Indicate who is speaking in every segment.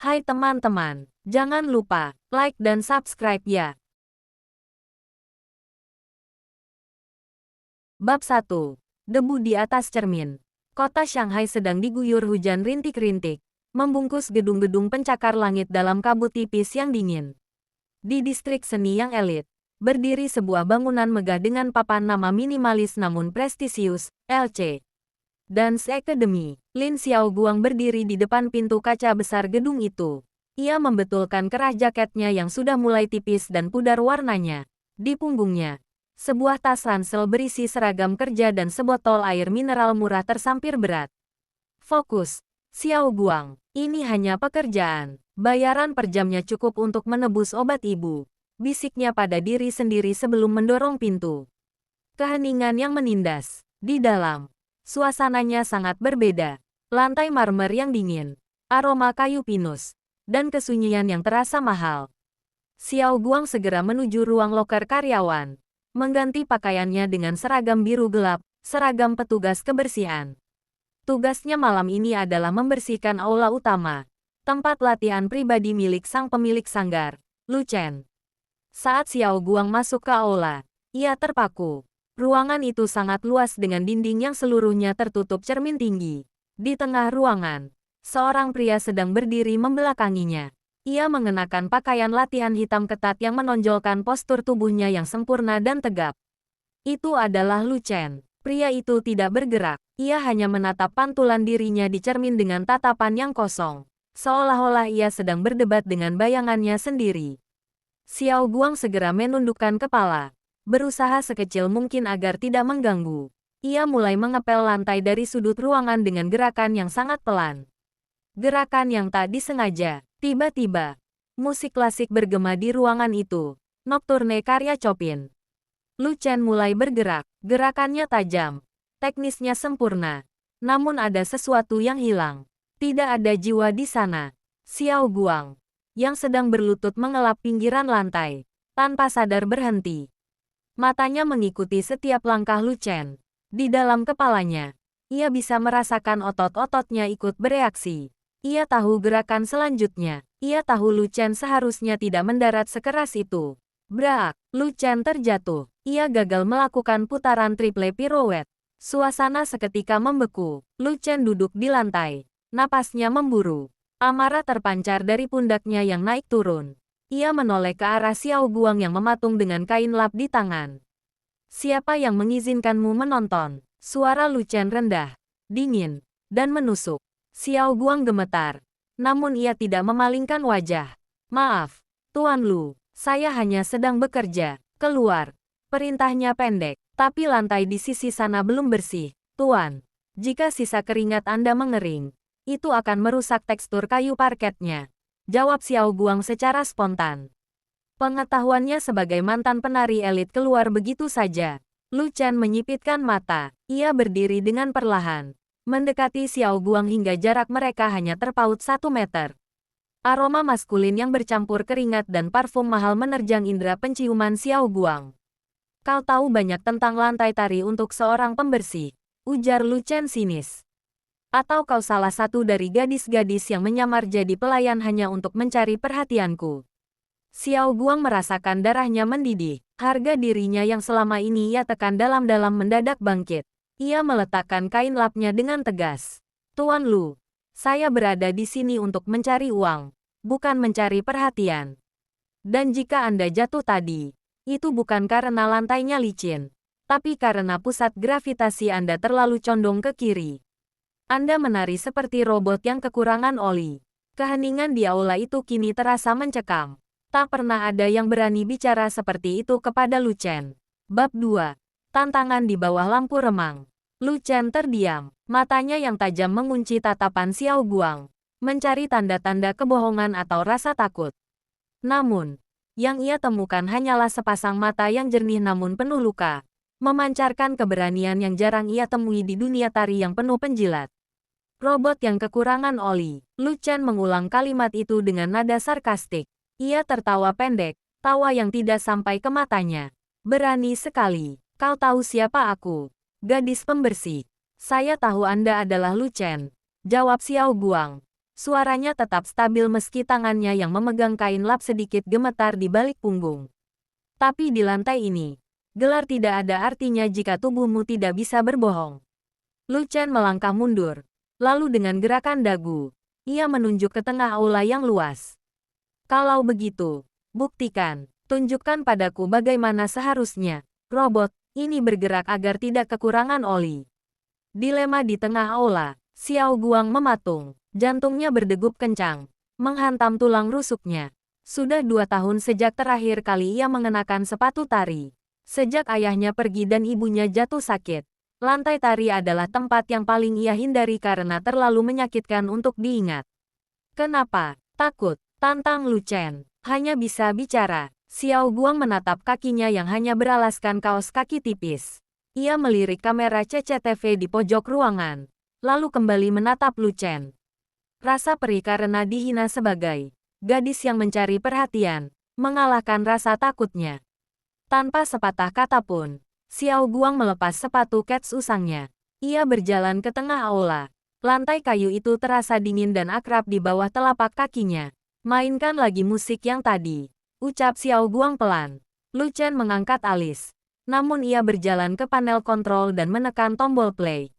Speaker 1: Hai teman-teman, jangan lupa like dan subscribe ya. Bab 1. Debu di atas cermin. Kota Shanghai sedang diguyur hujan rintik-rintik, membungkus gedung-gedung pencakar langit dalam kabut tipis yang dingin. Di distrik seni yang elit, berdiri sebuah bangunan megah dengan papan nama minimalis namun prestisius, LC Dance Academy. Lin Xiaoguang berdiri di depan pintu kaca besar gedung itu. Ia membetulkan kerah jaketnya yang sudah mulai tipis dan pudar warnanya. Di punggungnya, sebuah tas ransel berisi seragam kerja dan sebotol air mineral murah tersampir berat. Fokus, Xiaoguang. Ini hanya pekerjaan. Bayaran per jamnya cukup untuk menebus obat ibu. Bisiknya pada diri sendiri sebelum mendorong pintu. Keheningan yang menindas. Di dalam, suasananya sangat berbeda. Lantai marmer yang dingin, aroma kayu pinus, dan kesunyian yang terasa mahal. Xiaoguang segera menuju ruang loker karyawan, mengganti pakaiannya dengan seragam biru gelap, seragam petugas kebersihan. Tugasnya malam ini adalah membersihkan aula utama, tempat latihan pribadi milik sang pemilik sanggar, Lu Chen. Saat Xiaoguang masuk ke aula, ia terpaku. Ruangan itu sangat luas dengan dinding yang seluruhnya tertutup cermin tinggi. Di tengah ruangan, seorang pria sedang berdiri membelakanginya. Ia mengenakan pakaian latihan hitam ketat yang menonjolkan postur tubuhnya yang sempurna dan tegap. Itu adalah Lu Chen. Pria itu tidak bergerak. Ia hanya menatap pantulan dirinya di cermin dengan tatapan yang kosong. Seolah-olah ia sedang berdebat dengan bayangannya sendiri. Xiaoguang segera menundukkan kepala, berusaha sekecil mungkin agar tidak mengganggu. Ia mulai mengepel lantai dari sudut ruangan dengan gerakan yang sangat pelan. Gerakan yang tak disengaja. Tiba-tiba, musik klasik bergema di ruangan itu. Nocturne karya Chopin. Lu Chen mulai bergerak. Gerakannya tajam. Teknisnya sempurna. Namun ada sesuatu yang hilang. Tidak ada jiwa di sana. Xiaoguang, yang sedang berlutut mengelap pinggiran lantai, tanpa sadar berhenti. Matanya mengikuti setiap langkah Lu Chen. Di dalam kepalanya, ia bisa merasakan otot-ototnya ikut bereaksi. Ia tahu gerakan selanjutnya. Ia tahu Lu Chen seharusnya tidak mendarat sekeras itu. Braak, Lu Chen terjatuh. Ia gagal melakukan putaran triple pirouette. Suasana seketika membeku. Lu Chen duduk di lantai. Napasnya memburu. Amarah terpancar dari pundaknya yang naik turun. Ia menoleh ke arah Xiaoguang yang mematung dengan kain lap di tangan. Siapa yang mengizinkanmu menonton? Suara Lu Chen rendah, dingin, dan menusuk. Xiaoguang gemetar. Namun ia tidak memalingkan wajah. Maaf, Tuan Lu. Saya hanya sedang bekerja. Keluar. Perintahnya pendek. Tapi lantai di sisi sana belum bersih. Tuan, jika sisa keringat Anda mengering, itu akan merusak tekstur kayu parketnya. Jawab Xiaoguang secara spontan. Pengetahuannya sebagai mantan penari elit keluar begitu saja. Lu Chen menyipitkan mata. Ia berdiri dengan perlahan, mendekati Xiaoguang hingga jarak mereka hanya terpaut 1 meter. Aroma maskulin yang bercampur keringat dan parfum mahal menerjang indera penciuman Xiaoguang. Kau tahu banyak tentang lantai tari untuk seorang pembersih, ujar Lu Chen sinis. Atau kau salah satu dari gadis-gadis yang menyamar jadi pelayan hanya untuk mencari perhatianku. Xiaoguang merasakan darahnya mendidih. Harga dirinya yang selama ini ia tekan dalam-dalam mendadak bangkit. Ia meletakkan kain lapnya dengan tegas. Tuan Lu, saya berada di sini untuk mencari uang, bukan mencari perhatian. Dan jika Anda jatuh tadi, itu bukan karena lantainya licin, tapi karena pusat gravitasi Anda terlalu condong ke kiri. Anda menari seperti robot yang kekurangan oli. Keheningan di aula itu kini terasa mencekam. Tak pernah ada yang berani bicara seperti itu kepada Lu Chen. Bab 2. Tantangan di bawah lampu remang. Lu Chen terdiam. Matanya yang tajam mengunci tatapan Xiaoguang, mencari tanda-tanda kebohongan atau rasa takut. Namun, yang ia temukan hanyalah sepasang mata yang jernih namun penuh luka, memancarkan keberanian yang jarang ia temui di dunia tari yang penuh penjilat. Robot yang kekurangan oli. Lu Chen mengulang kalimat itu dengan nada sarkastik. Ia tertawa pendek, tawa yang tidak sampai ke matanya. Berani sekali. Kau tahu siapa aku? Gadis pembersih. Saya tahu Anda adalah Lu Chen. Jawab Xiaoguang. Suaranya tetap stabil meski tangannya yang memegang kain lap sedikit gemetar di balik punggung. Tapi di lantai ini, gelar tidak ada artinya jika tubuhmu tidak bisa berbohong. Lu Chen melangkah mundur. Lalu dengan gerakan dagu, ia menunjuk ke tengah aula yang luas. Kalau begitu, buktikan. Tunjukkan padaku bagaimana seharusnya. Robot, ini bergerak agar tidak kekurangan oli. Dilema di tengah aula, Xiao Guang mematung. Jantungnya berdegup kencang, menghantam tulang rusuknya. Sudah 2 tahun sejak terakhir kali ia mengenakan sepatu tari. Sejak ayahnya pergi dan ibunya jatuh sakit, lantai tari adalah tempat yang paling ia hindari karena terlalu menyakitkan untuk diingat. Kenapa? Takut, tantang Lu Chen. Hanya bisa bicara. Xiao Guang menatap kakinya yang hanya beralaskan kaos kaki tipis. Ia melirik kamera CCTV di pojok ruangan, lalu kembali menatap Lu Chen. Rasa perih karena dihina sebagai gadis yang mencari perhatian, mengalahkan rasa takutnya. Tanpa sepatah kata pun, Xiao Guang melepas sepatu kets usangnya. Ia berjalan ke tengah aula. Lantai kayu itu terasa dingin dan akrab di bawah telapak kakinya. Mainkan lagi musik yang tadi, ucap Xiao Guang pelan. Lu Chen mengangkat alis. Namun ia berjalan ke panel kontrol dan menekan tombol play.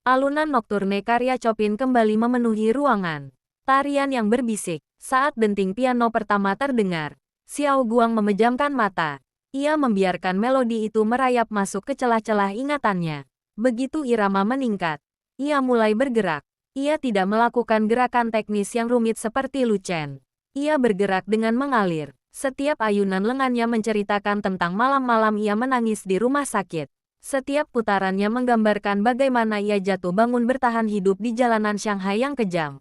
Speaker 1: Alunan nokturne karya Chopin kembali memenuhi ruangan. Tarian yang berbisik. Saat denting piano pertama terdengar, Xiao Guang memejamkan mata. Ia membiarkan melodi itu merayap masuk ke celah-celah ingatannya. Begitu irama meningkat, ia mulai bergerak. Ia tidak melakukan gerakan teknis yang rumit seperti Lu Chen. Ia bergerak dengan mengalir. Setiap ayunan lengannya menceritakan tentang malam-malam ia menangis di rumah sakit. Setiap putarannya menggambarkan bagaimana ia jatuh bangun bertahan hidup di jalanan Shanghai yang kejam.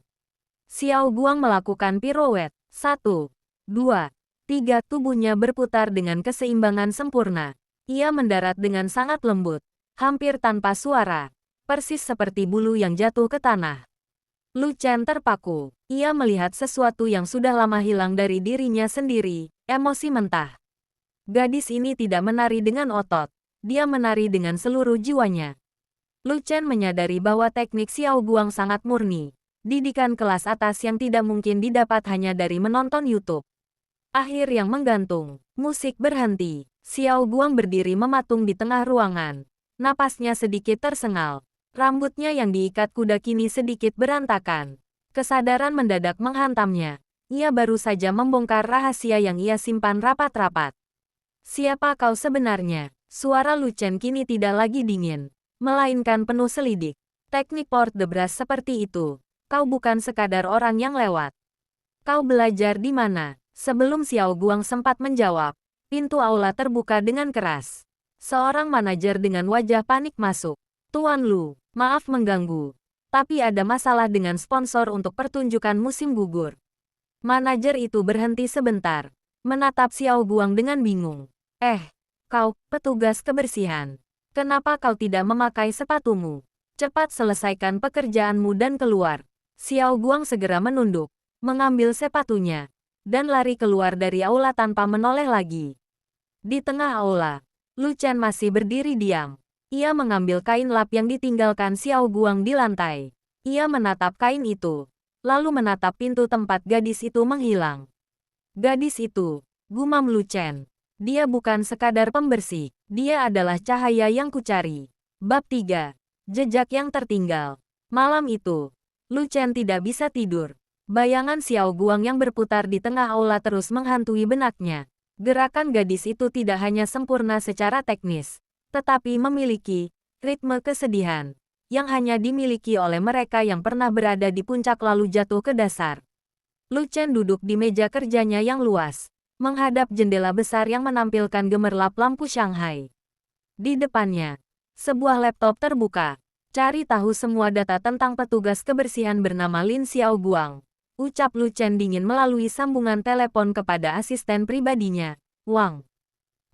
Speaker 1: Xiao Guang melakukan pirouette. 1, 2, 3. Tubuhnya berputar dengan keseimbangan sempurna. Ia mendarat dengan sangat lembut, hampir tanpa suara, persis seperti bulu yang jatuh ke tanah. Lu Chen terpaku. Ia melihat sesuatu yang sudah lama hilang dari dirinya sendiri, emosi mentah. Gadis ini tidak menari dengan otot. Dia menari dengan seluruh jiwanya. Lu Chen menyadari bahwa teknik Xiao Guang sangat murni. Didikan kelas atas yang tidak mungkin didapat hanya dari menonton YouTube. Akhir yang menggantung. Musik berhenti. Xiao Guang berdiri mematung di tengah ruangan. Napasnya sedikit tersengal. Rambutnya yang diikat kuda kini sedikit berantakan. Kesadaran mendadak menghantamnya. Ia baru saja membongkar rahasia yang ia simpan rapat-rapat. Siapa kau sebenarnya? Suara Lu Chen kini tidak lagi dingin, melainkan penuh selidik. Teknik port de brass seperti itu. Kau bukan sekadar orang yang lewat. Kau belajar di mana? Sebelum Xiao Guang sempat menjawab, pintu aula terbuka dengan keras. Seorang manajer dengan wajah panik masuk. Tuan Lu, maaf mengganggu. Tapi ada masalah dengan sponsor untuk pertunjukan musim gugur. Manajer itu berhenti sebentar, menatap Xiao Guang dengan bingung. Kau, petugas kebersihan. Kenapa kau tidak memakai sepatumu? Cepat selesaikan pekerjaanmu dan keluar. Xiao Guang segera menunduk, mengambil sepatunya, dan lari keluar dari aula tanpa menoleh lagi. Di tengah aula, Lu Chen masih berdiri diam. Ia mengambil kain lap yang ditinggalkan Xiao Guang di lantai. Ia menatap kain itu, lalu menatap pintu tempat gadis itu menghilang. Gadis itu, gumam Lu Chen. Dia bukan sekadar pembersih, dia adalah cahaya yang kucari. Bab 3. Jejak yang tertinggal. Malam itu, Lu Chen tidak bisa tidur. Bayangan Xiao Guang yang berputar di tengah aula terus menghantui benaknya. Gerakan gadis itu tidak hanya sempurna secara teknis, tetapi memiliki ritme kesedihan yang hanya dimiliki oleh mereka yang pernah berada di puncak lalu jatuh ke dasar. Lu Chen duduk di meja kerjanya yang luas, menghadap jendela besar yang menampilkan gemerlap lampu Shanghai. Di depannya, sebuah laptop terbuka. Cari tahu semua data tentang petugas kebersihan bernama Lin Xiao Guang. Ucap Lu Chen dingin melalui sambungan telepon kepada asisten pribadinya, Wang.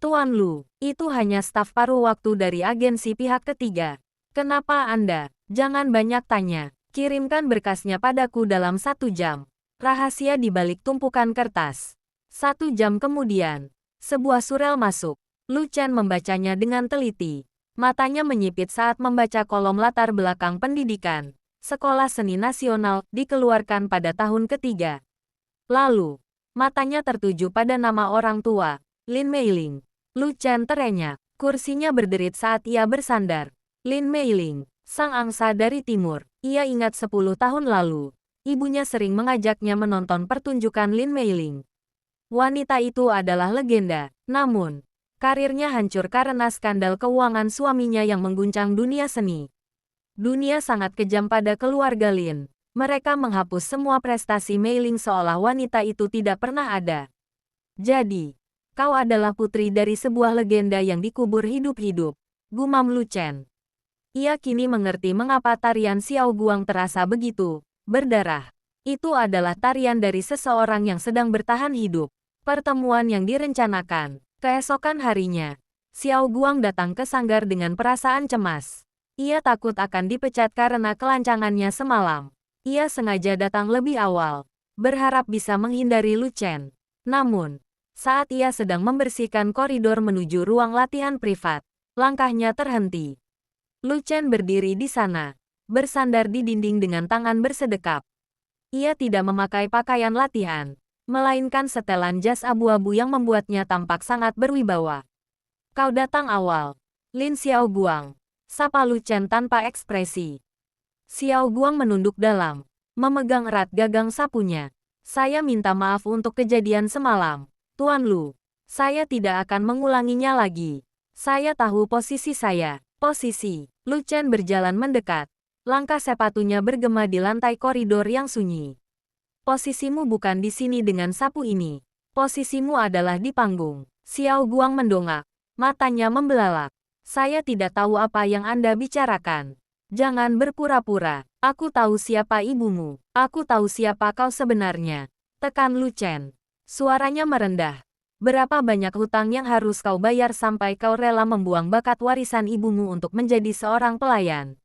Speaker 1: Tuan Lu, itu hanya staf paruh waktu dari agensi pihak ketiga. Kenapa Anda? Jangan banyak tanya. Kirimkan berkasnya padaku dalam 1 jam. Rahasia di balik tumpukan kertas. 1 jam kemudian, sebuah surel masuk. Lu Chen membacanya dengan teliti. Matanya menyipit saat membaca kolom latar belakang pendidikan. Sekolah Seni Nasional, dikeluarkan pada tahun ketiga. Lalu, matanya tertuju pada nama orang tua, Lin Meiling. Lu Chen terenyah. Kursinya berderit saat ia bersandar. Lin Meiling, sang angsa dari timur. Ia ingat 10 tahun lalu. Ibunya sering mengajaknya menonton pertunjukan Lin Meiling. Wanita itu adalah legenda. Namun, karirnya hancur karena skandal keuangan suaminya yang mengguncang dunia seni. Dunia sangat kejam pada keluarga Lin. Mereka menghapus semua prestasi Meiling seolah wanita itu tidak pernah ada. Jadi, kau adalah putri dari sebuah legenda yang dikubur hidup-hidup, gumam Lu Chen. Ia kini mengerti mengapa tarian Xiao Guang terasa begitu berdarah. Itu adalah tarian dari seseorang yang sedang bertahan hidup. Pertemuan yang direncanakan. Keesokan harinya, Xiao Guang datang ke sanggar dengan perasaan cemas. Ia takut akan dipecat karena kelancangannya semalam. Ia sengaja datang lebih awal, berharap bisa menghindari Lu Chen. Namun, saat ia sedang membersihkan koridor menuju ruang latihan privat, langkahnya terhenti. Lu Chen berdiri di sana, bersandar di dinding dengan tangan bersedekap. Ia tidak memakai pakaian latihan, melainkan setelan jas abu-abu yang membuatnya tampak sangat berwibawa. Kau datang awal, Lin Xiao Guang. Sapa Lu Chen tanpa ekspresi. Xiao Guang menunduk dalam, memegang erat gagang sapunya. Saya minta maaf untuk kejadian semalam, Tuan Lu. Saya tidak akan mengulanginya lagi. Saya tahu posisi saya. Posisi. Lu Chen berjalan mendekat. Langkah sepatunya bergema di lantai koridor yang sunyi. Posisimu bukan di sini dengan sapu ini. Posisimu adalah di panggung. Xiao Guang mendongak. Matanya membelalak. Saya tidak tahu apa yang Anda bicarakan. Jangan berpura-pura. Aku tahu siapa ibumu. Aku tahu siapa kau sebenarnya. Tekan Lu Chen. Suaranya merendah. Berapa banyak hutang yang harus kau bayar sampai kau rela membuang bakat warisan ibumu untuk menjadi seorang pelayan?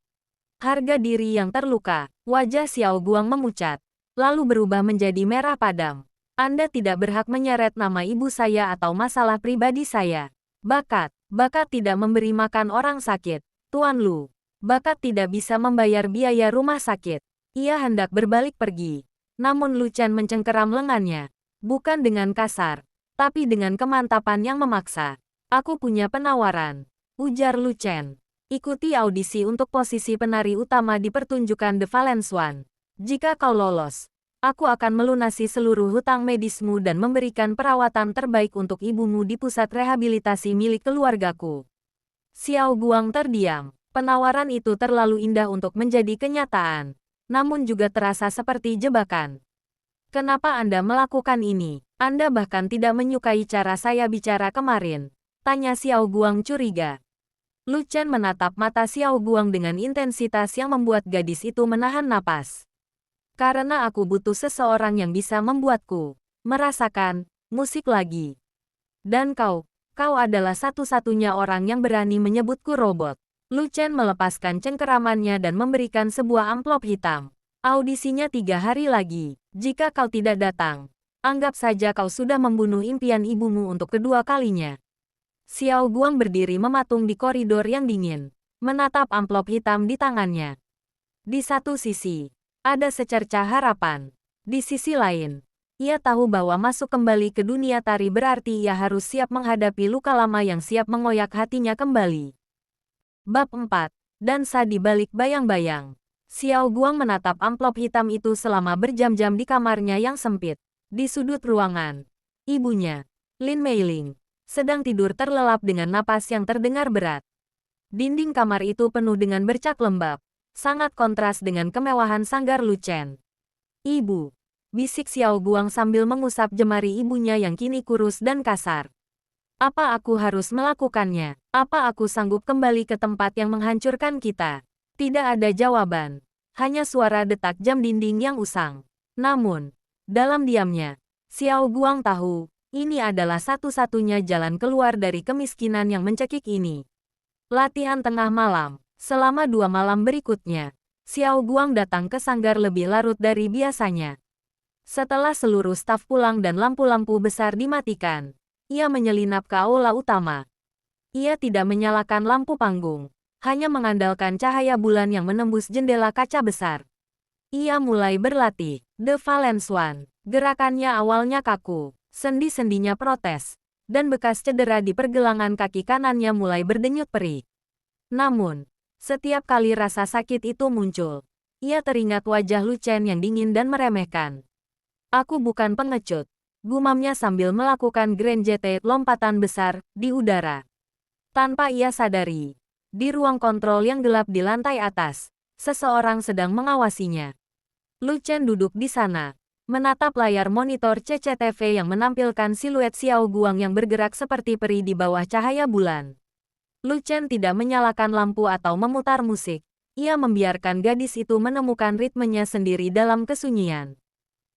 Speaker 1: Harga diri yang terluka. Wajah Xiao Guang memucat, lalu berubah menjadi merah padam. Anda tidak berhak menyeret nama ibu saya atau masalah pribadi saya. Bakat tidak memberi makan orang sakit, Tuan Lu. Bakat tidak bisa membayar biaya rumah sakit. Ia hendak berbalik pergi. Namun Lu Chen mencengkeram lengannya. Bukan dengan kasar, tapi dengan kemantapan yang memaksa. Aku punya penawaran, ujar Lu Chen. Ikuti audisi untuk posisi penari utama di pertunjukan The Valence One. Jika kau lolos, aku akan melunasi seluruh hutang medismu dan memberikan perawatan terbaik untuk ibumu di pusat rehabilitasi milik keluargaku. Xiao Guang terdiam. Penawaran itu terlalu indah untuk menjadi kenyataan, namun juga terasa seperti jebakan. Kenapa Anda melakukan ini? Anda bahkan tidak menyukai cara saya bicara kemarin, tanya Xiao Guang curiga. Lu Chen menatap mata Xiao Guang dengan intensitas yang membuat gadis itu menahan napas. Karena aku butuh seseorang yang bisa membuatku merasakan musik lagi. Dan kau adalah satu-satunya orang yang berani menyebutku robot. Lu Chen melepaskan cengkeramannya dan memberikan sebuah amplop hitam. Audisinya 3 hari lagi. Jika kau tidak datang, anggap saja kau sudah membunuh impian ibumu untuk kedua kalinya. Xiao Guang berdiri mematung di koridor yang dingin, menatap amplop hitam di tangannya. Di satu sisi, ada secercah harapan. Di sisi lain, ia tahu bahwa masuk kembali ke dunia tari berarti ia harus siap menghadapi luka lama yang siap mengoyak hatinya kembali. Bab 4. Dansa di balik bayang-bayang. Xiao Guang menatap amplop hitam itu selama berjam-jam di kamarnya yang sempit. Di sudut ruangan, ibunya, Lin Meiling, sedang tidur terlelap dengan napas yang terdengar berat. Dinding kamar itu penuh dengan bercak lembab, sangat kontras dengan kemewahan sanggar Lu Chen. Ibu, bisik Xiao Guang sambil mengusap jemari ibunya yang kini kurus dan kasar. Apa aku harus melakukannya? Apa aku sanggup kembali ke tempat yang menghancurkan kita? Tidak ada jawaban. Hanya suara detak jam dinding yang usang. Namun, dalam diamnya, Xiao Guang tahu, ini adalah satu-satunya jalan keluar dari kemiskinan yang mencekik ini. Latihan tengah malam. Selama 2 malam berikutnya, Xiao Guang datang ke sanggar lebih larut dari biasanya. Setelah seluruh staf pulang dan lampu-lampu besar dimatikan, ia menyelinap ke aula utama. Ia tidak menyalakan lampu panggung, hanya mengandalkan cahaya bulan yang menembus jendela kaca besar. Ia mulai berlatih. The Valence One. Gerakannya awalnya kaku, sendi-sendinya protes, dan bekas cedera di pergelangan kaki kanannya mulai berdenyut perih. Namun, setiap kali rasa sakit itu muncul, ia teringat wajah Lu Chen yang dingin dan meremehkan. Aku bukan pengecut, gumamnya sambil melakukan Grand JT lompatan besar di udara. Tanpa ia sadari, di ruang kontrol yang gelap di lantai atas, seseorang sedang mengawasinya. Lu Chen duduk di sana, menatap layar monitor CCTV yang menampilkan siluet Xiao Guang yang bergerak seperti peri di bawah cahaya bulan. Lu Chen tidak menyalakan lampu atau memutar musik. Ia membiarkan gadis itu menemukan ritmenya sendiri dalam kesunyian.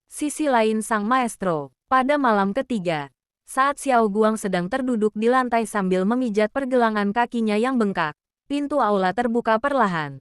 Speaker 1: Sisi lain sang maestro, pada malam ketiga, saat Xiao Guang sedang terduduk di lantai sambil memijat pergelangan kakinya yang bengkak, pintu aula terbuka perlahan.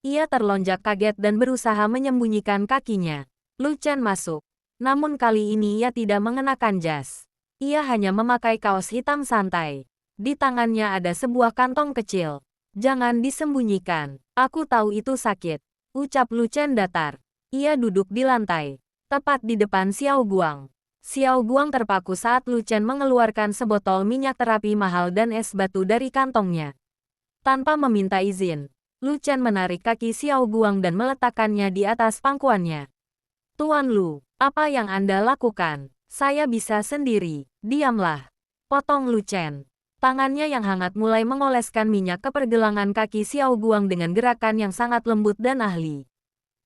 Speaker 1: Ia terlonjak kaget dan berusaha menyembunyikan kakinya. Lu Chen masuk, namun kali ini ia tidak mengenakan jas. Ia hanya memakai kaos hitam santai. Di tangannya ada sebuah kantong kecil. Jangan disembunyikan. Aku tahu itu sakit, ucap Lu Chen datar. Ia duduk di lantai, tepat di depan Xiao Guang. Xiao Guang terpaku saat Lu Chen mengeluarkan sebotol minyak terapi mahal dan es batu dari kantongnya. Tanpa meminta izin, Lu Chen menarik kaki Xiao Guang dan meletakkannya di atas pangkuannya. Tuan Lu, apa yang Anda lakukan? Saya bisa sendiri. Diamlah, potong Lu Chen. Tangannya yang hangat mulai mengoleskan minyak ke pergelangan kaki Xiao Guang dengan gerakan yang sangat lembut dan ahli.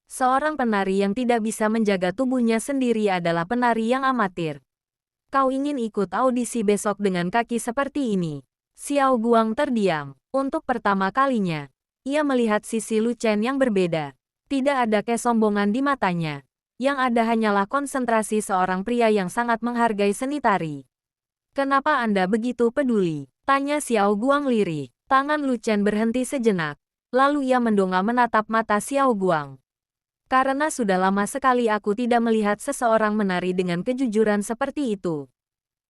Speaker 1: Seorang penari yang tidak bisa menjaga tubuhnya sendiri adalah penari yang amatir. Kau ingin ikut audisi besok dengan kaki seperti ini? Xiao Guang terdiam. Untuk pertama kalinya, ia melihat sisi Lu Chen yang berbeda. Tidak ada kesombongan di matanya. Yang ada hanyalah konsentrasi seorang pria yang sangat menghargai seni tari. Kenapa Anda begitu peduli? Tanya Xiao Guang lirih. Tangan Lu Chen berhenti sejenak. Lalu ia mendongak menatap mata Xiao Guang. Karena sudah lama sekali aku tidak melihat seseorang menari dengan kejujuran seperti itu.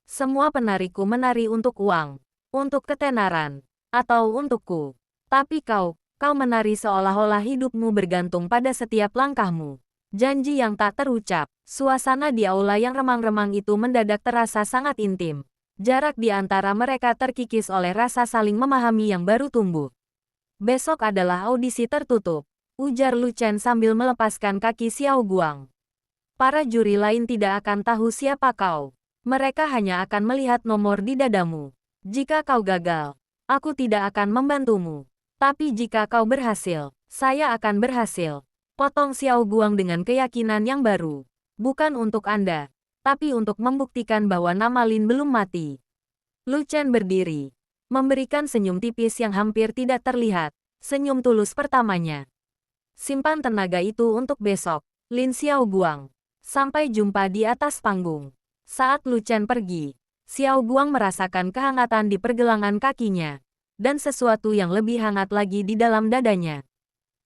Speaker 1: Semua penariku menari untuk uang, untuk ketenaran, atau untukku. Tapi kau menari seolah-olah hidupmu bergantung pada setiap langkahmu. Janji yang tak terucap. Suasana di aula yang remang-remang itu mendadak terasa sangat intim. Jarak di antara mereka terkikis oleh rasa saling memahami yang baru tumbuh. Besok adalah audisi tertutup, ujar Lu Chen sambil melepaskan kaki Xiao Guang. Para juri lain tidak akan tahu siapa kau. Mereka hanya akan melihat nomor di dadamu. Jika kau gagal, aku tidak akan membantumu. Tapi jika kau berhasil, saya akan berhasil. Potong Xiao Guang dengan keyakinan yang baru. Bukan untuk Anda, tapi untuk membuktikan bahwa nama Lin belum mati. Lu Chen berdiri, memberikan senyum tipis yang hampir tidak terlihat, senyum tulus pertamanya. Simpan tenaga itu untuk besok, Lin Xiao Guang. Sampai jumpa di atas panggung. Saat Lu Chen pergi, Xiao Guang merasakan kehangatan di pergelangan kakinya, dan sesuatu yang lebih hangat lagi di dalam dadanya.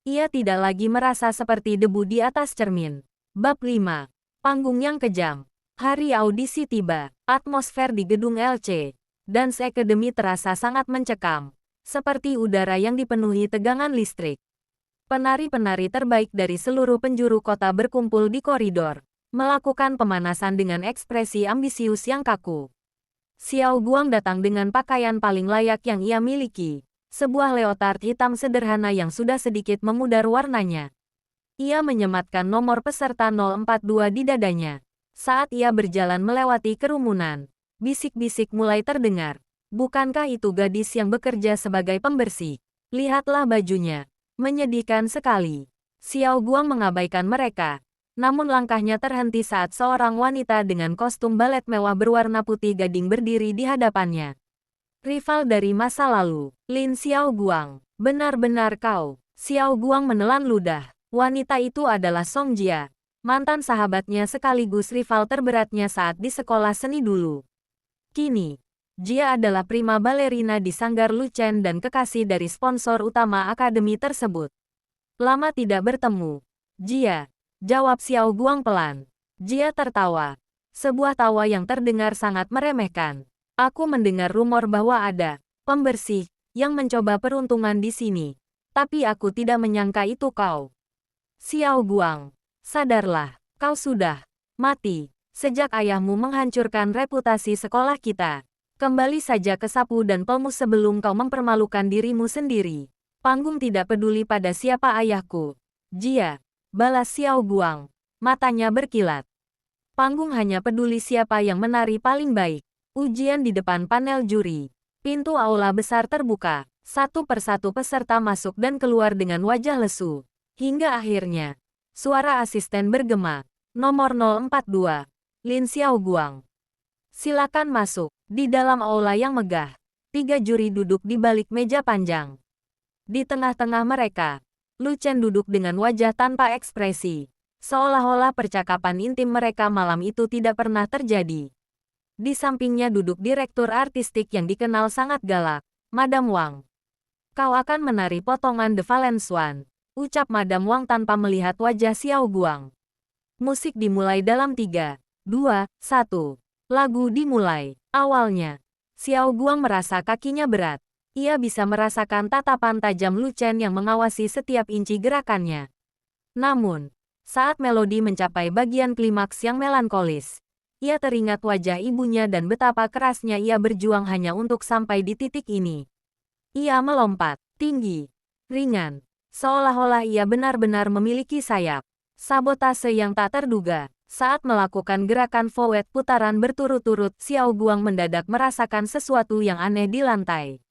Speaker 1: Ia tidak lagi merasa seperti debu di atas cermin. Bab 5. Panggung yang kejam. Hari audisi tiba. Atmosfer di gedung LC Dance Academy terasa sangat mencekam, seperti udara yang dipenuhi tegangan listrik. Penari-penari terbaik dari seluruh penjuru kota berkumpul di koridor, melakukan pemanasan dengan ekspresi ambisius yang kaku. Xiao Guang datang dengan pakaian paling layak yang ia miliki, sebuah leotard hitam sederhana yang sudah sedikit memudar warnanya. Ia menyematkan nomor peserta 042 di dadanya. Saat ia berjalan melewati kerumunan, bisik-bisik mulai terdengar. Bukankah itu gadis yang bekerja sebagai pembersih? Lihatlah bajunya. Menyedihkan sekali. Xiao Guang mengabaikan mereka. Namun langkahnya terhenti saat seorang wanita dengan kostum balet mewah berwarna putih gading berdiri di hadapannya. Rival dari masa lalu, Lin Xiao Guang. Benar-benar kau. Xiao Guang menelan ludah. Wanita itu adalah Song Jia, mantan sahabatnya sekaligus rival terberatnya saat di sekolah seni dulu. Kini, Jia adalah prima balerina di sanggar Lu Chen dan kekasih dari sponsor utama akademi tersebut. Lama tidak bertemu. Jia, jawab Xiao Guang pelan. Jia tertawa. Sebuah tawa yang terdengar sangat meremehkan. Aku mendengar rumor bahwa ada pembersih yang mencoba peruntungan di sini. Tapi aku tidak menyangka itu kau. Xiao Guang, sadarlah, kau sudah mati sejak ayahmu menghancurkan reputasi sekolah kita. Kembali saja ke sapu dan pelmu sebelum kau mempermalukan dirimu sendiri. Panggung tidak peduli pada siapa ayahku. Jia, balas Xiao Guang. Matanya berkilat. Panggung hanya peduli siapa yang menari paling baik. Ujian di depan panel juri. Pintu aula besar terbuka. Satu persatu peserta masuk dan keluar dengan wajah lesu. Hingga akhirnya, suara asisten bergema. Nomor 042. Lin Xiao Guang. Silakan masuk. Di dalam aula yang megah, 3 juri duduk di balik meja panjang. Di tengah-tengah mereka, Lu Chen duduk dengan wajah tanpa ekspresi. Seolah-olah percakapan intim mereka malam itu tidak pernah terjadi. Di sampingnya duduk direktur artistik yang dikenal sangat galak, Madam Wang. Kau akan menari potongan The Valence One, ucap Madam Wang tanpa melihat wajah Xiao Guang. Musik dimulai dalam 3, 2, 1. Lagu dimulai. Awalnya, Xiao Guang merasa kakinya berat. Ia bisa merasakan tatapan tajam Lu Chen yang mengawasi setiap inci gerakannya. Namun, saat melodi mencapai bagian klimaks yang melankolis, ia teringat wajah ibunya dan betapa kerasnya ia berjuang hanya untuk sampai di titik ini. Ia melompat, tinggi, ringan, seolah-olah ia benar-benar memiliki sayap. Sabotase yang tak terduga. Saat melakukan gerakan forward putaran berturut-turut, Xiao Guang mendadak merasakan sesuatu yang aneh di lantai.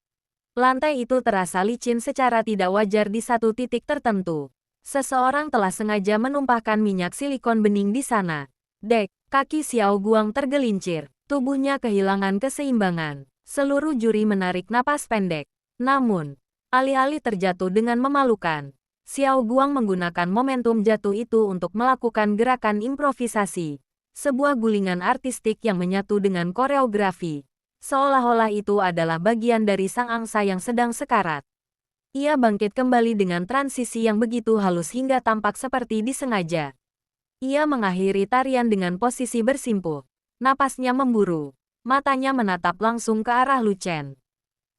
Speaker 1: Lantai itu terasa licin secara tidak wajar di satu titik tertentu. Seseorang telah sengaja menumpahkan minyak silikon bening di sana. Dek, kaki Xiao Guang tergelincir. Tubuhnya kehilangan keseimbangan. Seluruh juri menarik napas pendek. Namun, alih-alih terjatuh dengan memalukan, Xiao Guang menggunakan momentum jatuh itu untuk melakukan gerakan improvisasi. Sebuah gulingan artistik yang menyatu dengan koreografi. Seolah-olah itu adalah bagian dari sang angsa yang sedang sekarat. Ia bangkit kembali dengan transisi yang begitu halus hingga tampak seperti disengaja. Ia mengakhiri tarian dengan posisi bersimpuh. Napasnya memburu. Matanya menatap langsung ke arah Lu Chen.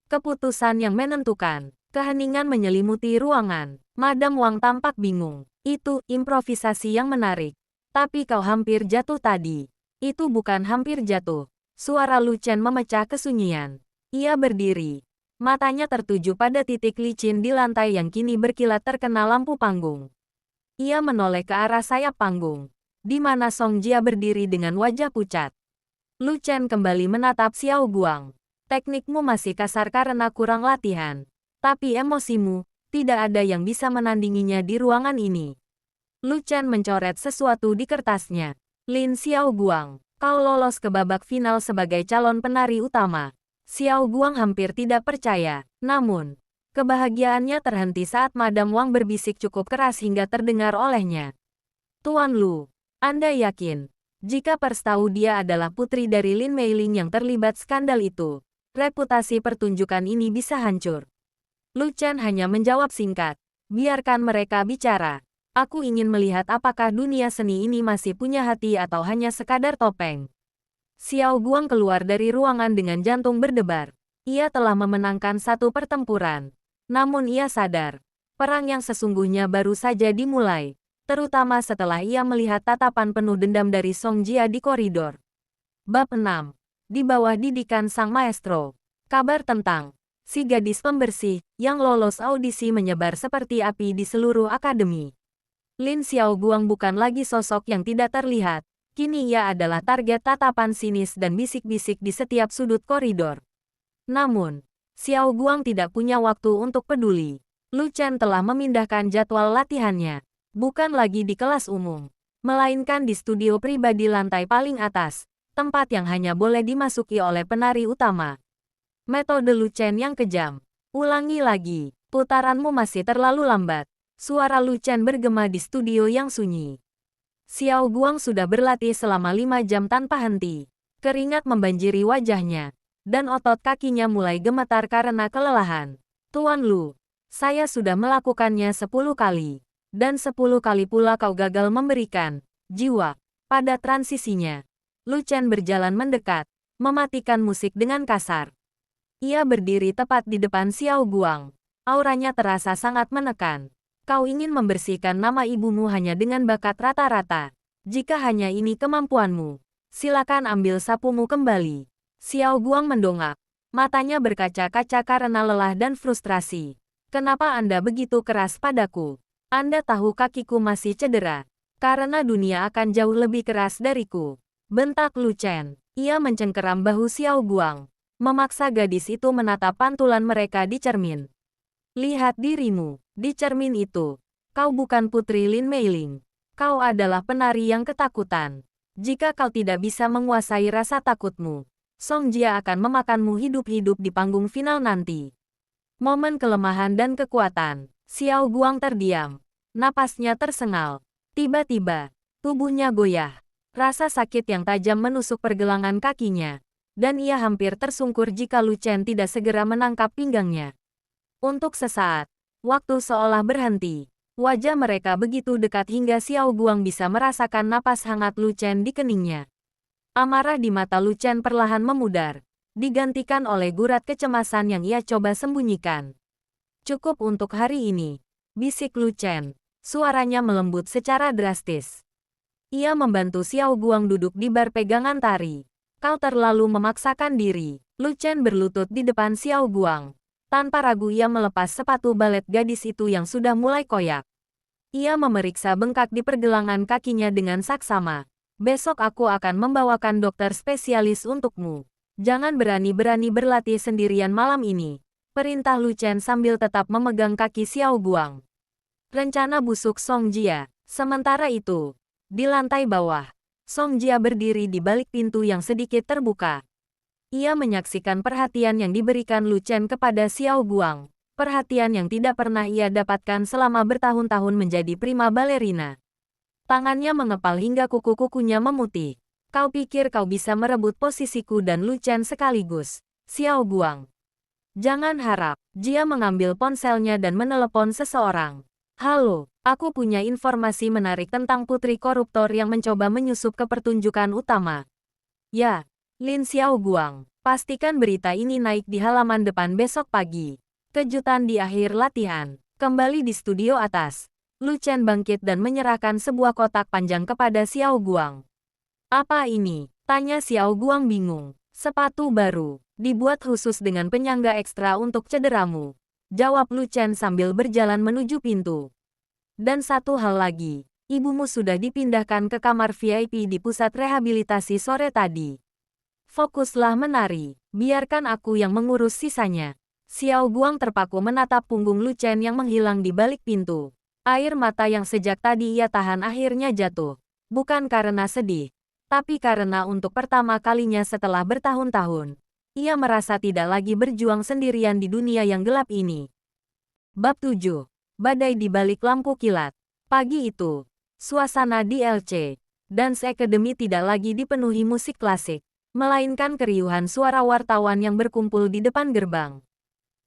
Speaker 1: Keputusan yang menentukan. Keheningan menyelimuti ruangan. Madam Wang tampak bingung. Itu improvisasi yang menarik. Tapi kau hampir jatuh tadi. Itu bukan hampir jatuh. Suara Lu Chen memecah kesunyian. Ia berdiri. Matanya tertuju pada titik licin di lantai yang kini berkilat terkena lampu panggung. Ia menoleh ke arah sayap panggung, di mana Song Jia berdiri dengan wajah pucat. Lu Chen kembali menatap Xiao Guang. Teknikmu masih kasar karena kurang latihan. Tapi emosimu, tidak ada yang bisa menandinginya di ruangan ini. Lu Chen mencoret sesuatu di kertasnya. Lin Xiao Guang, kau lolos ke babak final sebagai calon penari utama. Xiao Guang hampir tidak percaya. Namun, kebahagiaannya terhenti saat Madam Wang berbisik cukup keras hingga terdengar olehnya. Tuan Lu, Anda yakin? Jika pers tahu dia adalah putri dari Lin Meiling yang terlibat skandal itu, reputasi pertunjukan ini bisa hancur. Lu Chen hanya menjawab singkat. Biarkan mereka bicara. Aku ingin melihat apakah dunia seni ini masih punya hati atau hanya sekadar topeng. Xiao Guang keluar dari ruangan dengan jantung berdebar. Ia telah memenangkan satu pertempuran. Namun ia sadar, perang yang sesungguhnya baru saja dimulai. Terutama setelah ia melihat tatapan penuh dendam dari Song Jia di koridor. Bab 6. Di bawah didikan sang maestro. Kabar tentang si gadis pembersih yang lolos audisi menyebar seperti api di seluruh akademi. Lin Xiao Guang bukan lagi sosok yang tidak terlihat. Kini ia adalah target tatapan sinis dan bisik-bisik di setiap sudut koridor. Namun, Xiao Guang tidak punya waktu untuk peduli. Lu Chen telah memindahkan jadwal latihannya. Bukan lagi di kelas umum, melainkan di studio pribadi lantai paling atas, tempat yang hanya boleh dimasuki oleh penari utama. Metode Lu Chen yang kejam. Ulangi lagi. Putaranmu masih terlalu lambat. Suara Lu Chen bergema di studio yang sunyi. Xiao Guang sudah berlatih selama 5 jam tanpa henti. Keringat membanjiri wajahnya. Dan otot kakinya mulai gemetar karena kelelahan. Tuan Lu, saya sudah melakukannya 10 kali. Dan 10 kali pula kau gagal memberikan jiwa pada transisinya. Lu Chen berjalan mendekat, mematikan musik dengan kasar. Ia berdiri tepat di depan Xiao Guang. Auranya terasa sangat menekan. Kau ingin membersihkan nama ibumu hanya dengan bakat rata-rata. Jika hanya ini kemampuanmu, silakan ambil sapumu kembali. Xiao Guang mendongak. Matanya berkaca-kaca karena lelah dan frustrasi. Kenapa Anda begitu keras padaku? Anda tahu kakiku masih cedera. Karena dunia akan jauh lebih keras dariku. Bentak Lu Chen. Ia mencengkeram bahu Xiao Guang. Memaksa gadis itu menatap pantulan mereka di cermin. Lihat dirimu. Di cermin itu. Kau bukan putri Lin Meiling. Kau adalah penari yang ketakutan. Jika kau tidak bisa menguasai rasa takutmu, Song Jia akan memakanmu hidup-hidup di panggung final nanti. Momen kelemahan dan kekuatan. Xiao Guang terdiam. Napasnya tersengal. Tiba-tiba, tubuhnya goyah. Rasa sakit yang tajam menusuk pergelangan kakinya. Dan ia hampir tersungkur jika Lu Chen tidak segera menangkap pinggangnya. Untuk sesaat, waktu seolah berhenti. Wajah mereka begitu dekat hingga Xiao Guang bisa merasakan napas hangat Lu Chen di keningnya. Amarah di mata Lu Chen perlahan memudar, digantikan oleh gurat kecemasan yang ia coba sembunyikan. Cukup untuk hari ini, bisik Lu Chen. Suaranya melembut secara drastis. Ia membantu Xiao Guang duduk di bar pegangan tari. Kau terlalu memaksakan diri. Lu Chen berlutut di depan Xiao Guang. Tanpa ragu ia melepas sepatu balet gadis itu yang sudah mulai koyak. Ia memeriksa bengkak di pergelangan kakinya dengan saksama. Besok aku akan membawakan dokter spesialis untukmu. Jangan berani-berani berlatih sendirian malam ini. Perintah Lu Chen sambil tetap memegang kaki Xiao Guang. Rencana busuk Song Jia. Sementara itu, di lantai bawah, Song Jia berdiri di balik pintu yang sedikit terbuka. Ia menyaksikan perhatian yang diberikan Lu Chen kepada Xiao Guang. Perhatian yang tidak pernah ia dapatkan selama bertahun-tahun menjadi prima balerina. Tangannya mengepal hingga kuku-kukunya memutih. Kau pikir kau bisa merebut posisiku dan Lu Chen sekaligus, Xiao Guang? Jangan harap. Jia mengambil ponselnya dan menelepon seseorang. Halo, aku punya informasi menarik tentang putri koruptor yang mencoba menyusup ke pertunjukan utama. Ya, Lin Xiao Guang, pastikan berita ini naik di halaman depan besok pagi. Kejutan di akhir latihan. Kembali di studio atas. Lu Chen bangkit dan menyerahkan sebuah kotak panjang kepada Xiao Guang. Apa ini? Tanya Xiao Guang bingung. Sepatu baru, dibuat khusus dengan penyangga ekstra untuk cederamu. Jawab Lu Chen sambil berjalan menuju pintu. Dan satu hal lagi, ibumu sudah dipindahkan ke kamar VIP di pusat rehabilitasi sore tadi. Fokuslah menari, biarkan aku yang mengurus sisanya. Xiao Guang terpaku menatap punggung Lu Chen yang menghilang di balik pintu. Air mata yang sejak tadi ia tahan akhirnya jatuh. Bukan karena sedih, tapi karena untuk pertama kalinya setelah bertahun-tahun, ia merasa tidak lagi berjuang sendirian di dunia yang gelap ini. Bab 7. Badai di balik lampu kilat. Pagi itu, suasana di LC Dance Academy tidak lagi dipenuhi musik klasik, melainkan keriuhan suara wartawan yang berkumpul di depan gerbang.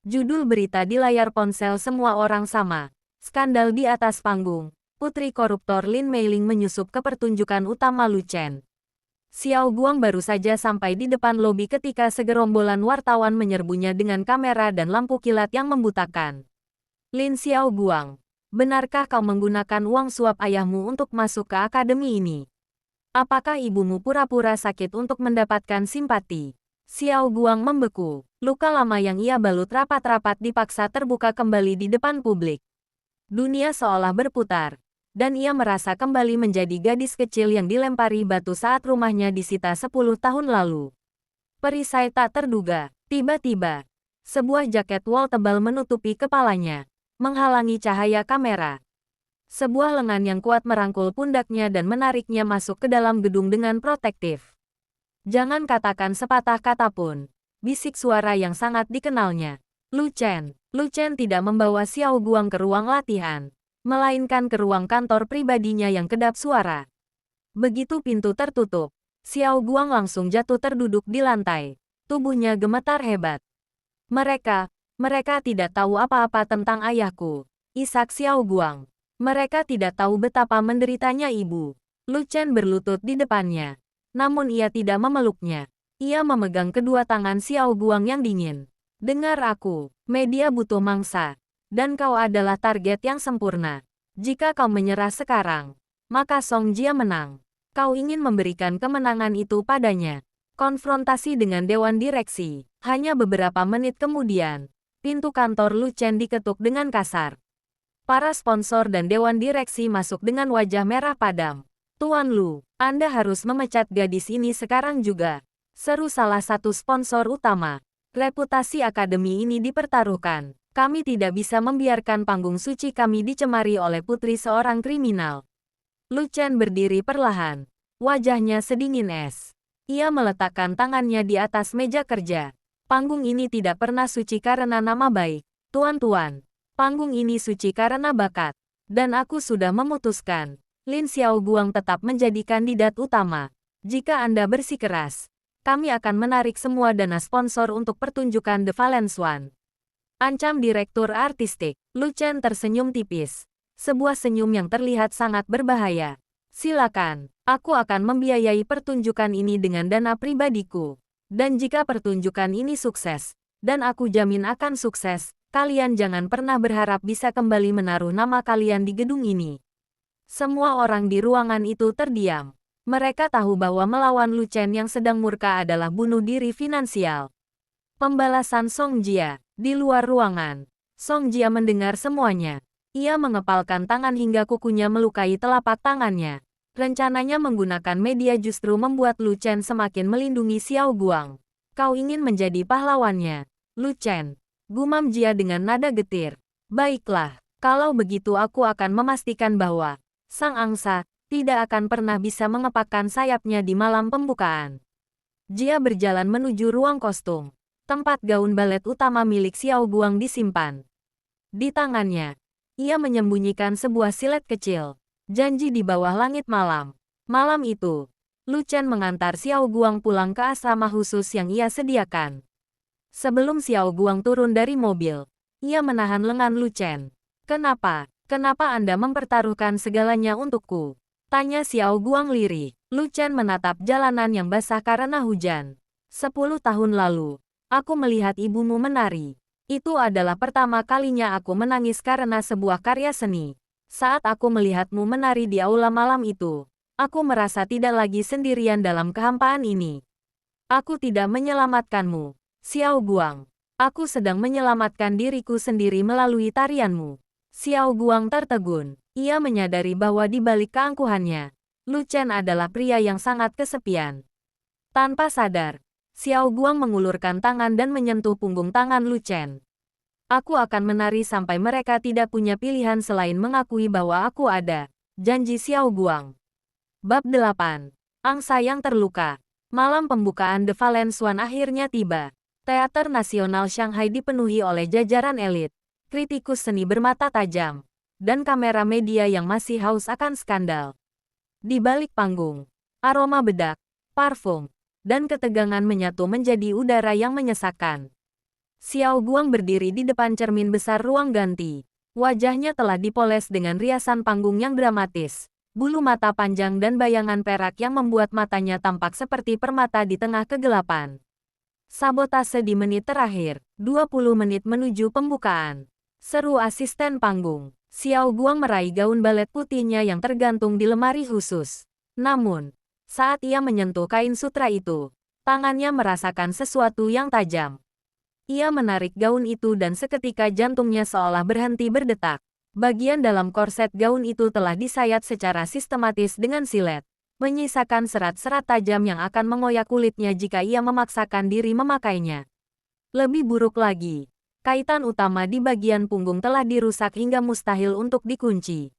Speaker 1: Judul berita di layar ponsel semua orang sama. Skandal di atas panggung. Putri koruptor Lin Meiling menyusup ke pertunjukan utama Lu Chen. Xiao Guang baru saja sampai di depan lobi ketika segerombolan wartawan menyerbunya dengan kamera dan lampu kilat yang membutakan. Lin Xiao Guang, benarkah kau menggunakan uang suap ayahmu untuk masuk ke akademi ini? Apakah ibumu pura-pura sakit untuk mendapatkan simpati? Xiao Guang membeku. Luka lama yang ia balut rapat-rapat dipaksa terbuka kembali di depan publik. Dunia seolah berputar. Dan ia merasa kembali menjadi gadis kecil yang dilempari batu saat rumahnya disita 10 tahun lalu. Perisai tak terduga. Tiba-tiba, sebuah jaket wol tebal menutupi kepalanya, menghalangi cahaya kamera. Sebuah lengan yang kuat merangkul pundaknya dan menariknya masuk ke dalam gedung dengan protektif. Jangan katakan sepatah kata pun, bisik suara yang sangat dikenalnya. Lu Chen tidak membawa Xiao Guang ke ruang latihan, melainkan ke ruang kantor pribadinya yang kedap suara. Begitu pintu tertutup, Xiao Guang langsung jatuh terduduk di lantai. Tubuhnya gemetar hebat. Mereka tidak tahu apa-apa tentang ayahku, isak Xiao Guang. Mereka tidak tahu betapa menderitanya ibu. Lu Chen berlutut di depannya. Namun ia tidak memeluknya. Ia memegang kedua tangan Xiao Guang yang dingin. Dengar aku, media butuh mangsa. Dan kau adalah target yang sempurna. Jika kau menyerah sekarang, maka Song Jia menang. Kau ingin memberikan kemenangan itu padanya. Konfrontasi dengan Dewan Direksi. Hanya beberapa menit kemudian, pintu kantor Lu Chen diketuk dengan kasar. Para sponsor dan Dewan Direksi masuk dengan wajah merah padam. Tuan Lu, Anda harus memecat gadis ini sekarang juga. Seru salah satu sponsor utama. Reputasi akademi ini dipertaruhkan. Kami tidak bisa membiarkan panggung suci kami dicemari oleh putri seorang kriminal. Lu Chen berdiri perlahan. Wajahnya sedingin es. Ia meletakkan tangannya di atas meja kerja. Panggung ini tidak pernah suci karena nama baik. Tuan-tuan, panggung ini suci karena bakat. Dan aku sudah memutuskan, Lin Xiaoguang tetap menjadi kandidat utama. Jika Anda bersikeras, kami akan menarik semua dana sponsor untuk pertunjukan The Valence One. Ancam Direktur Artistik. Lu Chen tersenyum tipis. Sebuah senyum yang terlihat sangat berbahaya. Silakan, aku akan membiayai pertunjukan ini dengan dana pribadiku. Dan jika pertunjukan ini sukses, dan aku jamin akan sukses, kalian jangan pernah berharap bisa kembali menaruh nama kalian di gedung ini. Semua orang di ruangan itu terdiam. Mereka tahu bahwa melawan Lu Chen yang sedang murka adalah bunuh diri finansial. Pembalasan Song Jia. Di luar ruangan, Song Jia mendengar semuanya. Ia mengepalkan tangan hingga kukunya melukai telapak tangannya. Rencananya menggunakan media justru membuat Lu Chen semakin melindungi Xiao Guang. Kau ingin menjadi pahlawannya, Lu Chen. Gumam Jia dengan nada getir. Baiklah, kalau begitu aku akan memastikan bahwa Sang Angsa tidak akan pernah bisa mengepakkan sayapnya di malam pembukaan. Jia berjalan menuju ruang kostum. Tempat gaun balet utama milik Xiao Guang disimpan. Di tangannya, ia menyembunyikan sebuah silet kecil. Janji di bawah langit malam. Malam itu, Lu Chen mengantar Xiao Guang pulang ke asrama khusus yang ia sediakan. Sebelum Xiao Guang turun dari mobil, ia menahan lengan Lu Chen. Kenapa? Kenapa Anda mempertaruhkan segalanya untukku? Tanya Xiao Guang lirih. Lu Chen menatap jalanan yang basah karena hujan. 10 tahun lalu, aku melihat ibumu menari. Itu adalah pertama kalinya aku menangis karena sebuah karya seni. Saat aku melihatmu menari di aula malam itu, aku merasa tidak lagi sendirian dalam kehampaan ini. Aku tidak menyelamatkanmu, Xiao Guang. Aku sedang menyelamatkan diriku sendiri melalui tarianmu. Xiao Guang tertegun. Ia menyadari bahwa di balik keangkuhannya, Lu Chen adalah pria yang sangat kesepian. Tanpa sadar, Xiao Guang mengulurkan tangan dan menyentuh punggung tangan Lu Chen. Aku akan menari sampai mereka tidak punya pilihan selain mengakui bahwa aku ada. Janji Xiao Guang. Bab 8. Angsa yang terluka. Malam pembukaan The Valence One akhirnya tiba. Teater Nasional Shanghai dipenuhi oleh jajaran elit, kritikus seni bermata tajam, dan kamera media yang masih haus akan skandal. Di balik panggung, aroma bedak, parfum, dan ketegangan menyatu menjadi udara yang menyesakkan. Xiao Guang berdiri di depan cermin besar ruang ganti. Wajahnya telah dipoles dengan riasan panggung yang dramatis, bulu mata panjang dan bayangan perak yang membuat matanya tampak seperti permata di tengah kegelapan. Sabotase di menit terakhir, 20 menit menuju pembukaan. Seru asisten panggung. Xiao Guang meraih gaun balet putihnya yang tergantung di lemari khusus. Namun, saat ia menyentuh kain sutra itu, tangannya merasakan sesuatu yang tajam. Ia menarik gaun itu dan seketika jantungnya seolah berhenti berdetak. Bagian dalam korset gaun itu telah disayat secara sistematis dengan silet, menyisakan serat-serat tajam yang akan mengoyak kulitnya jika ia memaksakan diri memakainya. Lebih buruk lagi, kaitan utama di bagian punggung telah dirusak hingga mustahil untuk dikunci.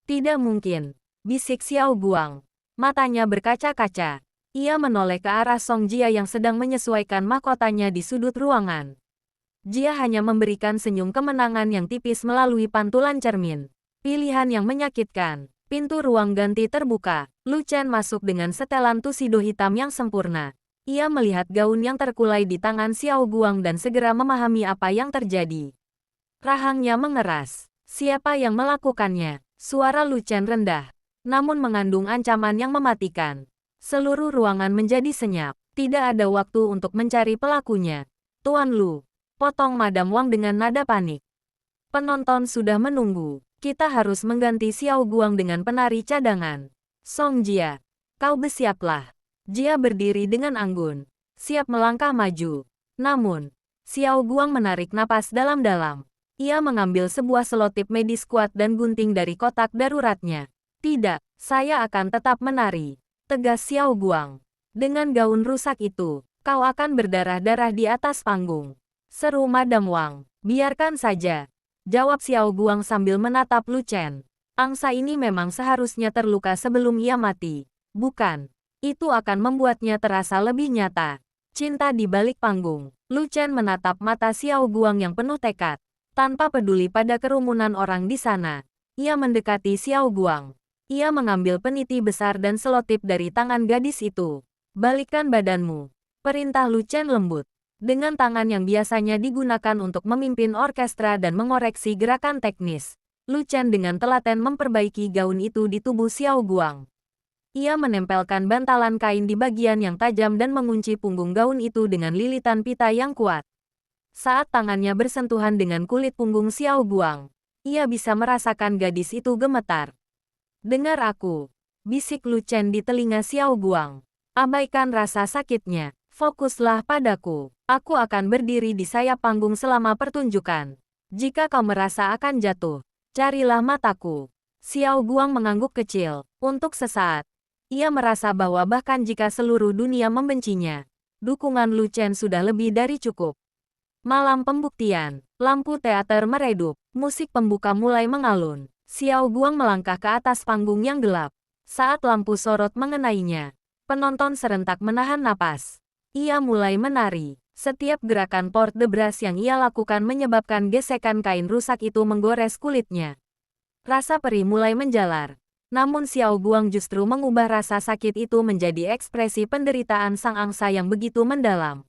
Speaker 1: Tidak mungkin, bisik Xiao Guang. Matanya berkaca-kaca. Ia menoleh ke arah Song Jia yang sedang menyesuaikan mahkotanya di sudut ruangan. Jia hanya memberikan senyum kemenangan yang tipis melalui pantulan cermin. Pilihan yang menyakitkan. Pintu ruang ganti terbuka. Lu Chen masuk dengan setelan tusido hitam yang sempurna. Ia melihat gaun yang terkulai di tangan Xiao Guang dan segera memahami apa yang terjadi. Rahangnya mengeras. Siapa yang melakukannya? Suara Lu Chen rendah, namun mengandung ancaman yang mematikan. Seluruh ruangan menjadi senyap. Tidak ada waktu untuk mencari pelakunya. Tuan Lu. potong Madam Wang dengan nada panik. Penonton sudah menunggu. Kita harus mengganti Xiao Guang dengan penari cadangan. Song Jia, kau bersiaplah. Jia berdiri dengan anggun, siap melangkah maju. Namun, Xiao Guang menarik napas dalam-dalam. Ia mengambil sebuah selotip medis kuat dan gunting dari kotak daruratnya. Tidak, saya akan tetap menari, tegas Xiao Guang. Dengan gaun rusak itu, kau akan berdarah-darah di atas panggung. Seru Madam Wang. Biarkan saja, jawab Xiao Guang sambil menatap Lu Chen. Angsa ini memang seharusnya terluka sebelum ia mati. Bukan, itu akan membuatnya terasa lebih nyata. Cinta di balik panggung. Lu Chen menatap mata Xiao Guang yang penuh tekad. Tanpa peduli pada kerumunan orang di sana, ia mendekati Xiao Guang. Ia mengambil peniti besar dan selotip dari tangan gadis itu. Balikkan badanmu, perintah Lu Chen lembut. Dengan tangan yang biasanya digunakan untuk memimpin orkestra dan mengoreksi gerakan teknis, Lu Chen dengan telaten memperbaiki gaun itu di tubuh Xiao Guang. Ia menempelkan bantalan kain di bagian yang tajam dan mengunci punggung gaun itu dengan lilitan pita yang kuat. Saat tangannya bersentuhan dengan kulit punggung Xiao Guang, ia bisa merasakan gadis itu gemetar. Dengar aku, bisik Lu Chen di telinga Xiao Guang. Abaikan rasa sakitnya, fokuslah padaku. Aku akan berdiri di sayap panggung selama pertunjukan. Jika kau merasa akan jatuh, carilah mataku. Xiao Guang mengangguk kecil. Untuk sesaat, ia merasa bahwa bahkan jika seluruh dunia membencinya, dukungan Lu Chen sudah lebih dari cukup. Malam pembuktian, lampu teater meredup, musik pembuka mulai mengalun. Xiao Guang melangkah ke atas panggung yang gelap. Saat lampu sorot mengenainya, penonton serentak menahan napas. Ia mulai menari. Setiap gerakan port de bras yang ia lakukan menyebabkan gesekan kain rusak itu menggores kulitnya. Rasa perih mulai menjalar. Namun Xiao Guang justru mengubah rasa sakit itu menjadi ekspresi penderitaan sang angsa yang begitu mendalam.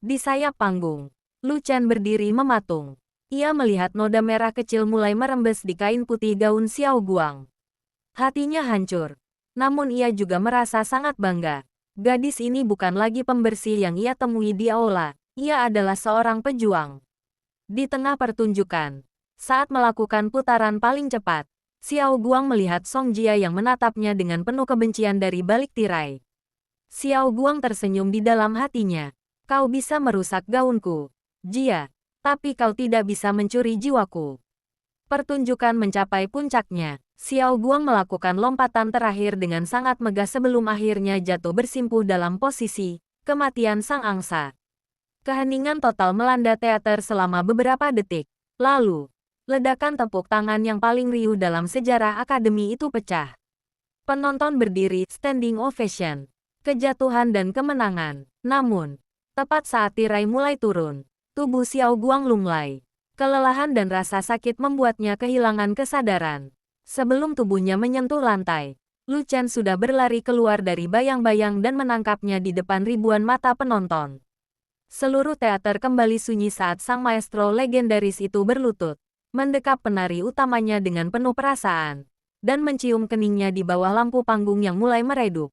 Speaker 1: Di sayap panggung, Lu Chen berdiri mematung. Ia melihat noda merah kecil mulai merembes di kain putih gaun Xiao Guang. Hatinya hancur. Namun ia juga merasa sangat bangga. Gadis ini bukan lagi pembersih yang ia temui di aula. Ia adalah seorang pejuang. Di tengah pertunjukan, saat melakukan putaran paling cepat, Xiao Guang melihat Song Jia yang menatapnya dengan penuh kebencian dari balik tirai. Xiao Guang tersenyum di dalam hatinya. Kau bisa merusak gaunku, Jia, tapi kau tidak bisa mencuri jiwaku. Pertunjukan mencapai puncaknya. Xiao Guang melakukan lompatan terakhir dengan sangat megah sebelum akhirnya jatuh bersimpuh dalam posisi kematian sang angsa. Keheningan total melanda teater selama beberapa detik. Lalu, ledakan tepuk tangan yang paling riuh dalam sejarah akademi itu pecah. Penonton berdiri, standing ovation, kejatuhan dan kemenangan. Namun, tepat saat tirai mulai turun, tubuh Xiao Guang lunglai. Kelelahan dan rasa sakit membuatnya kehilangan kesadaran. Sebelum tubuhnya menyentuh lantai, Lu Chen sudah berlari keluar dari bayang-bayang dan menangkapnya di depan ribuan mata penonton. Seluruh teater kembali sunyi saat sang maestro legendaris itu berlutut, mendekap penari utamanya dengan penuh perasaan, dan mencium keningnya di bawah lampu panggung yang mulai meredup.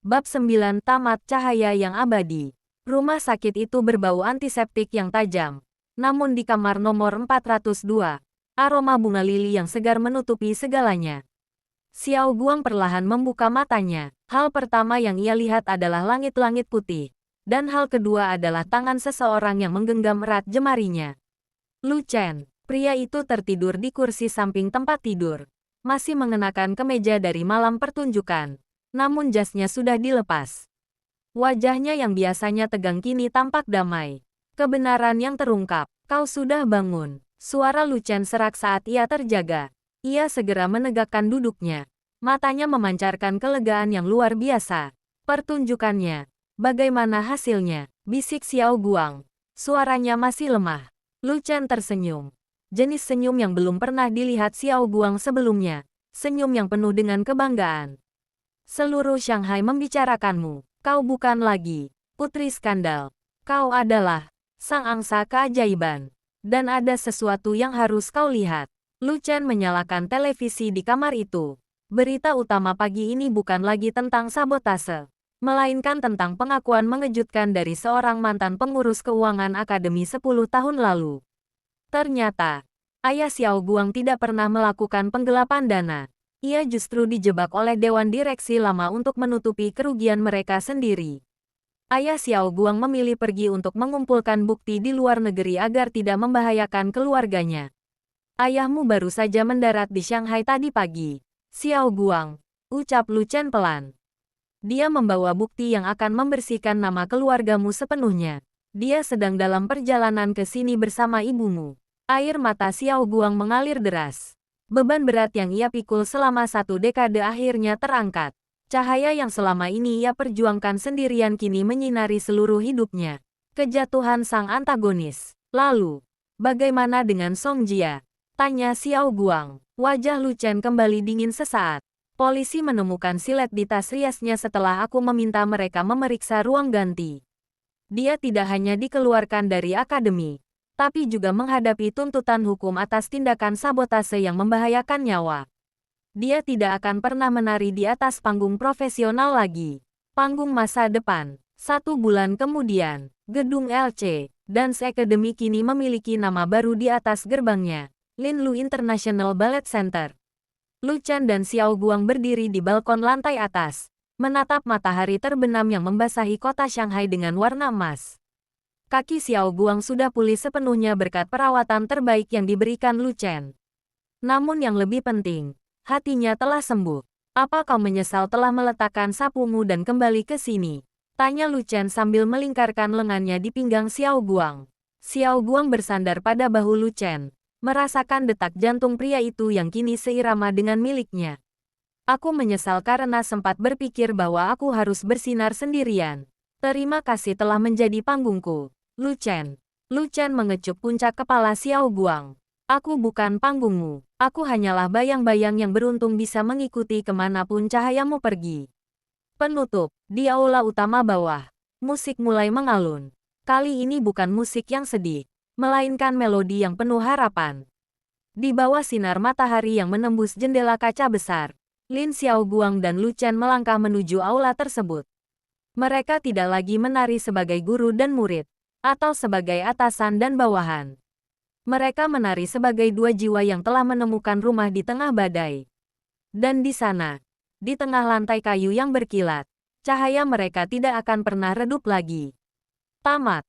Speaker 1: Bab 9 Tamat Cahaya yang Abadi. Rumah sakit itu berbau antiseptik yang tajam. Namun di kamar nomor 402, aroma bunga lili yang segar menutupi segalanya. Xiao Guang perlahan membuka matanya. Hal pertama yang ia lihat adalah langit-langit putih. Dan hal kedua adalah tangan seseorang yang menggenggam erat jemarinya. Lu Chen. Pria itu tertidur di kursi samping tempat tidur. Masih mengenakan kemeja dari malam pertunjukan. Namun jasnya sudah dilepas. Wajahnya yang biasanya tegang kini tampak damai. Kebenaran yang terungkap. Kau sudah bangun. Suara Lu Chen serak saat ia terjaga. Ia segera menegakkan duduknya. Matanya memancarkan kelegaan yang luar biasa. Pertunjukannya. Bagaimana hasilnya? Bisik Xiao Guang. Suaranya masih lemah. Lu Chen tersenyum. Jenis senyum yang belum pernah dilihat Xiao Guang sebelumnya. Senyum yang penuh dengan kebanggaan. Seluruh Shanghai membicarakanmu. Kau bukan lagi putri skandal. Kau adalah sang angsa keajaiban. Dan ada sesuatu yang harus kau lihat. Lu Chen menyalakan televisi di kamar itu. Berita utama pagi ini bukan lagi tentang sabotase. melainkan tentang pengakuan mengejutkan dari seorang mantan pengurus keuangan akademi 10 tahun lalu. Ternyata, ayah Xiao Guang tidak pernah melakukan penggelapan dana. Ia justru dijebak oleh Dewan Direksi Lama untuk menutupi kerugian mereka sendiri. Ayah Xiao Guang memilih pergi untuk mengumpulkan bukti di luar negeri agar tidak membahayakan keluarganya. Ayahmu baru saja mendarat di Shanghai tadi pagi. Xiao Guang, ucap Lu Chen pelan. Dia membawa bukti yang akan membersihkan nama keluargamu sepenuhnya. Dia sedang dalam perjalanan ke sini bersama ibumu. Air mata Xiao Guang mengalir deras. Beban berat yang ia pikul selama 1 dekade akhirnya terangkat. Cahaya yang selama ini ia perjuangkan sendirian kini menyinari seluruh hidupnya. Kejatuhan sang antagonis. Lalu, bagaimana dengan Song Jia? Tanya Xiao Guang. Wajah Lu Chen kembali dingin sesaat. Polisi menemukan silet di tas riasnya setelah aku meminta mereka memeriksa ruang ganti. Dia tidak hanya dikeluarkan dari akademi, tapi juga menghadapi tuntutan hukum atas tindakan sabotase yang membahayakan nyawa. Dia tidak akan pernah menari di atas panggung profesional lagi. Panggung masa depan. 1 bulan kemudian, gedung LC Dance Academy kini memiliki nama baru di atas gerbangnya, Linlu International Ballet Center. Lu Chen dan Xiao Guang berdiri di balkon lantai atas, menatap matahari terbenam yang membasahi kota Shanghai dengan warna emas. Kaki Xiao Guang sudah pulih sepenuhnya berkat perawatan terbaik yang diberikan Lu Chen. Namun yang lebih penting, hatinya telah sembuh. Apa kau menyesal telah meletakkan sapumu dan kembali ke sini? Tanya Lu Chen sambil melingkarkan lengannya di pinggang Xiao Guang. Xiao Guang bersandar pada bahu Lu Chen, merasakan detak jantung pria itu yang kini seirama dengan miliknya. Aku menyesal karena sempat berpikir bahwa aku harus bersinar sendirian. Terima kasih telah menjadi panggungku, Lu Chen. Lu Chen mengecup puncak kepala Xiao Guang. Aku bukan panggungmu. Aku hanyalah bayang-bayang yang beruntung bisa mengikuti kemanapun cahayamu pergi. Penutup, di aula utama bawah. Musik mulai mengalun. Kali ini bukan musik yang sedih, melainkan melodi yang penuh harapan. Di bawah sinar matahari yang menembus jendela kaca besar, Lin Xiao Guang dan Lu Chen melangkah menuju aula tersebut. Mereka tidak lagi menari sebagai guru dan murid, atau sebagai atasan dan bawahan. Mereka menari sebagai 2 jiwa yang telah menemukan rumah di tengah badai. Dan di sana, di tengah lantai kayu yang berkilat, cahaya mereka tidak akan pernah redup lagi. Tamat.